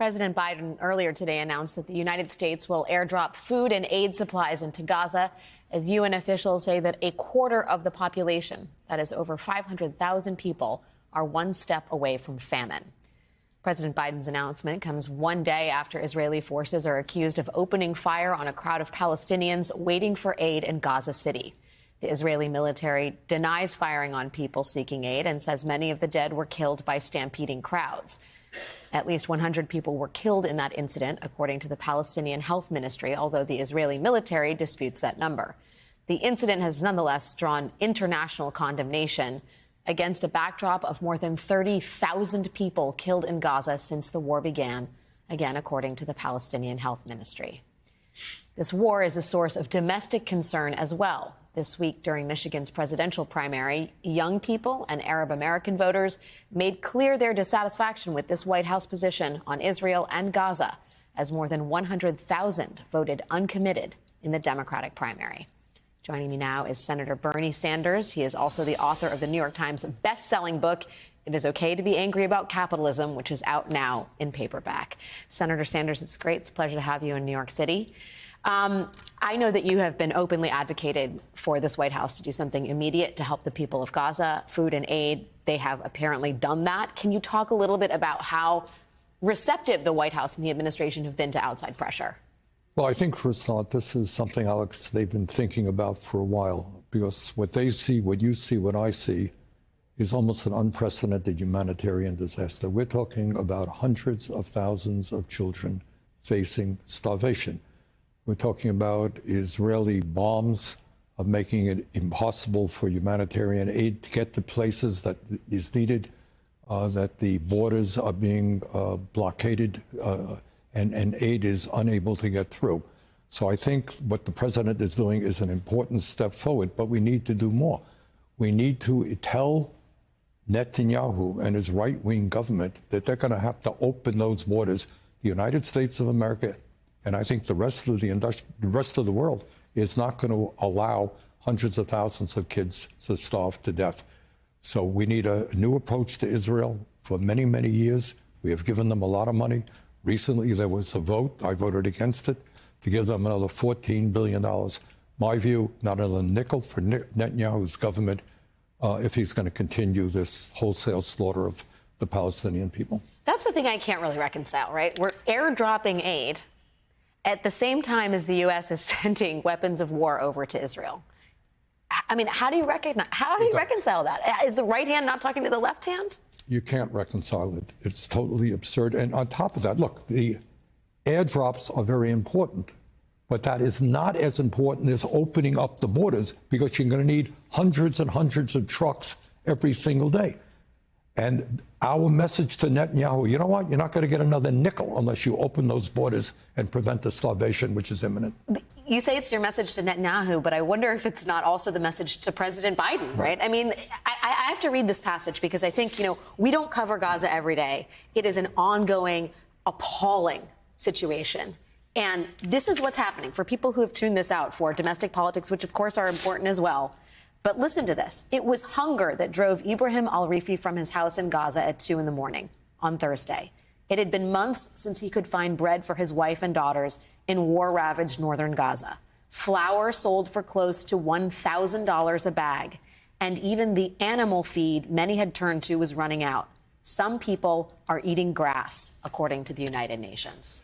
President Biden earlier today announced that the United States will airdrop food and aid supplies into Gaza as UN officials say that a quarter of the population, that is over 500,000 people, are one step away from famine. President Biden's announcement comes one day after Israeli forces are accused of opening fire on a crowd of Palestinians waiting for aid in Gaza City. The Israeli military denies firing on people seeking aid and says many of the dead were killed by stampeding crowds. At least 100 people were killed in that incident, according to the Palestinian Health Ministry, although the Israeli military disputes that number. The incident has nonetheless drawn international condemnation against a backdrop of more than 30,000 people killed in Gaza since the war began, again, according to the Palestinian Health Ministry. This war is a source of domestic concern as well. This week, during Michigan's presidential primary, young people and Arab American voters made clear their dissatisfaction with this White House position on Israel and Gaza, as more than 100,000 voted uncommitted in the Democratic primary. Joining me now is Senator Bernie Sanders. He is also the author of the New York Times best-selling book, It Is Okay to Be Angry About Capitalism, which is out now in paperback. Senator Sanders, it's great. It's a pleasure to have you in New York City. I know that you have been openly advocated for this White House to do something immediate to help the people of Gaza, food and aid. They have apparently done that. Can you talk a little bit about how receptive the White House and the administration have been to outside pressure? Well, I think, first of all, this is something, Alex, they've been thinking about for a while, because what they see, what you see, what I see, is almost an unprecedented humanitarian disaster. We're talking about hundreds of thousands of children facing starvation. We're talking about Israeli bombs of making it impossible for humanitarian aid to get to places that is needed, that the borders are being blockaded, and aid is unable to get through. So I think what the president is doing is an important step forward, but we need to do more. We need to tell Netanyahu and his right-wing government that they're going to have to open those borders. The United States of America, and I think the rest of the world, is not going to allow hundreds of thousands of kids to starve to death. So we need a new approach to Israel. For many, many years, we have given them a lot of money. Recently, there was a vote. I voted against it to give them another $14 billion. My view, not another nickel for Netanyahu's government if he's going to continue this wholesale slaughter of the Palestinian people. That's the thing I can't really reconcile, right? We're airdropping aid at the same time as the U.S. is sending weapons of war over to Israel. I mean, how do you reconcile that? Is the right hand not talking to the left hand? You can't reconcile it. It's totally absurd. And on top of that, look, the airdrops are very important, but that is not as important as opening up the borders, because you're going to need hundreds and hundreds of trucks every single day. And our message to Netanyahu, you know what? You're not going to get another nickel unless you open those borders and prevent the starvation, which is imminent. You say it's your message to Netanyahu, but I wonder if it's not also the message to President Biden, right? I mean, I have to read this passage because I think, we don't cover Gaza every day. It is an ongoing, appalling situation. And this is what's happening for people who have tuned this out for domestic politics, which, of course, are important as well. But listen to this. It was hunger that drove Ibrahim al-Rifi from his house in Gaza at 2 in the morning on Thursday. It had been months since he could find bread for his wife and daughters in war-ravaged northern Gaza. Flour sold for close to $1,000 a bag. And even the animal feed many had turned to was running out. Some people are eating grass, according to the United Nations.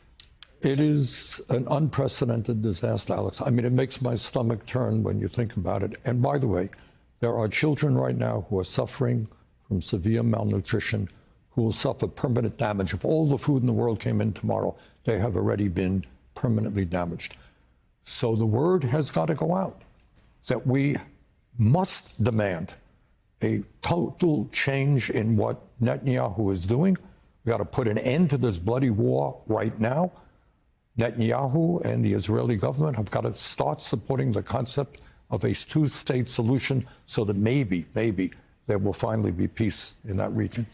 It is an unprecedented disaster, Alex. I mean, it makes my stomach turn when you think about it. And by the way, there are children right now who are suffering from severe malnutrition, who will suffer permanent damage. If all the food in the world came in tomorrow, they have already been permanently damaged. So the word has got to go out that we must demand a total change in what Netanyahu is doing. We got to put an end to this bloody war right now. Netanyahu and the Israeli government have got to start supporting the concept of a two-state solution so that maybe there will finally be peace in that region.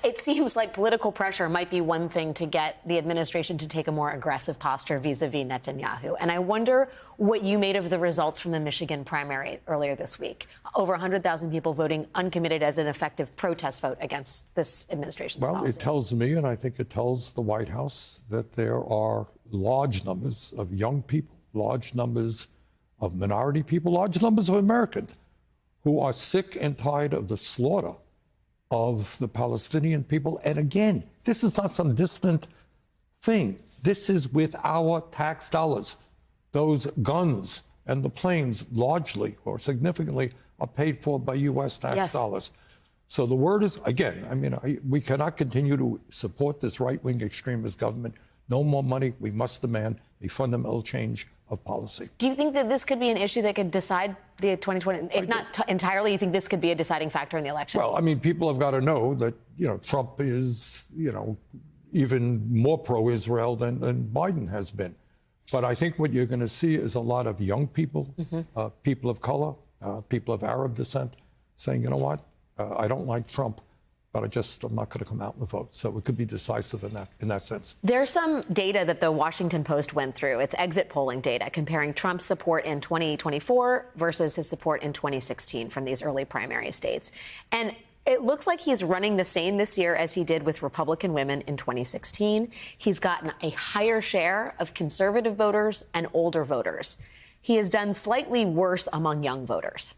It seems like political pressure might be one thing to get the administration to take a more aggressive posture vis-a-vis Netanyahu. And I wonder what you made of the results from the Michigan primary earlier this week. Over 100,000 people voting uncommitted as an effective protest vote against this administration's policy. It tells me, and I think it tells the White House, that there are large numbers of young people, large numbers of minority people, large numbers of Americans who are sick and tired of the slaughter of the Palestinian people. And again, this is not some distant thing. This is with our tax dollars. Those guns and the planes largely or significantly are paid for by U.S. tax dollars. So the word is, again, we cannot continue to support this right-wing extremist government. No more money. We must demand a fundamental change of policy. Do you think that this could be an issue that could decide the 2020, if not entirely, you think this could be a deciding factor in the election? Well, people have got to know that, Trump is, even more pro-Israel than Biden has been. But I think what you're going to see is a lot of young people, people of color, people of Arab descent saying, you know what, I don't like Trump, but I'm not going to come out and vote. So it could be decisive in that sense. There's some data that the Washington Post went through. It's exit polling data comparing Trump's support in 2024 versus his support in 2016 from these early primary states. And it looks like he's running the same this year as he did with Republican women in 2016. He's gotten a higher share of conservative voters and older voters. He has done slightly worse among young voters.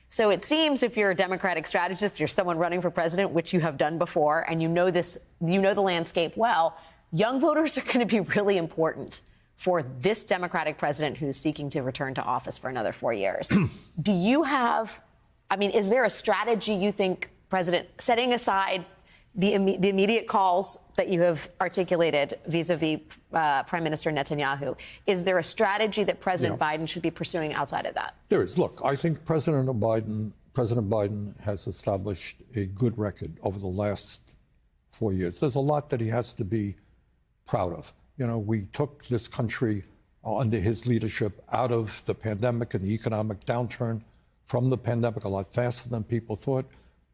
So it seems if you're a Democratic strategist, you're someone running for president, which you have done before, and you know the landscape well, young voters are going to be really important for this Democratic president who's seeking to return to office for another 4 years. Do you have, is there a strategy you think, President, setting aside the immediate calls that you have articulated vis-a-vis Prime Minister Netanyahu, is there a strategy that President Biden should be pursuing outside of that? There is. Look, I think President Biden has established a good record over the last 4 years. There's a lot that he has to be proud of. We took this country under his leadership out of the pandemic and the economic downturn from the pandemic a lot faster than people thought.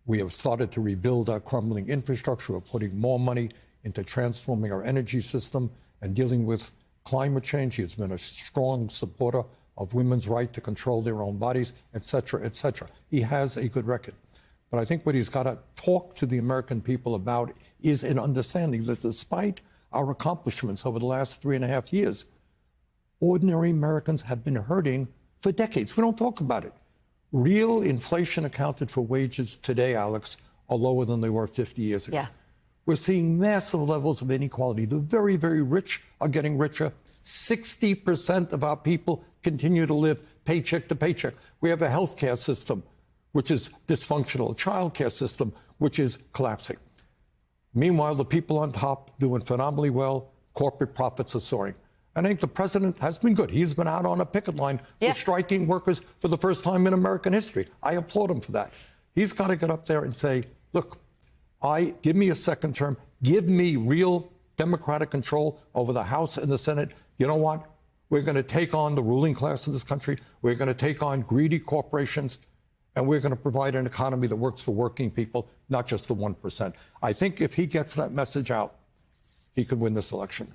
We have started to rebuild our crumbling infrastructure. We're putting more money into transforming our energy system and dealing with climate change. He has been a strong supporter of women's right to control their own bodies, et cetera, et cetera. He has a good record. But I think what he's got to talk to the American people about is an understanding that despite our accomplishments over the last 3.5 years, ordinary Americans have been hurting for decades. We don't talk about it. Real inflation accounted for wages today, Alex, are lower than they were 50 years ago. Yeah. We're seeing massive levels of inequality. The very, very rich are getting richer. 60% of our people continue to live paycheck to paycheck. We have a healthcare system which is dysfunctional, a childcare system which is collapsing. Meanwhile, the people on top doing phenomenally well. Corporate profits are soaring. I think the president has been good. He's been out on a picket line with striking workers for the first time in American history. I applaud him for that. He's got to get up there and say, look, give me a second term. Give me real Democratic control over the House and the Senate. You know what? We're going to take on the ruling class of this country. We're going to take on greedy corporations. And we're going to provide an economy that works for working people, not just the 1%. I think if he gets that message out, he could win this election.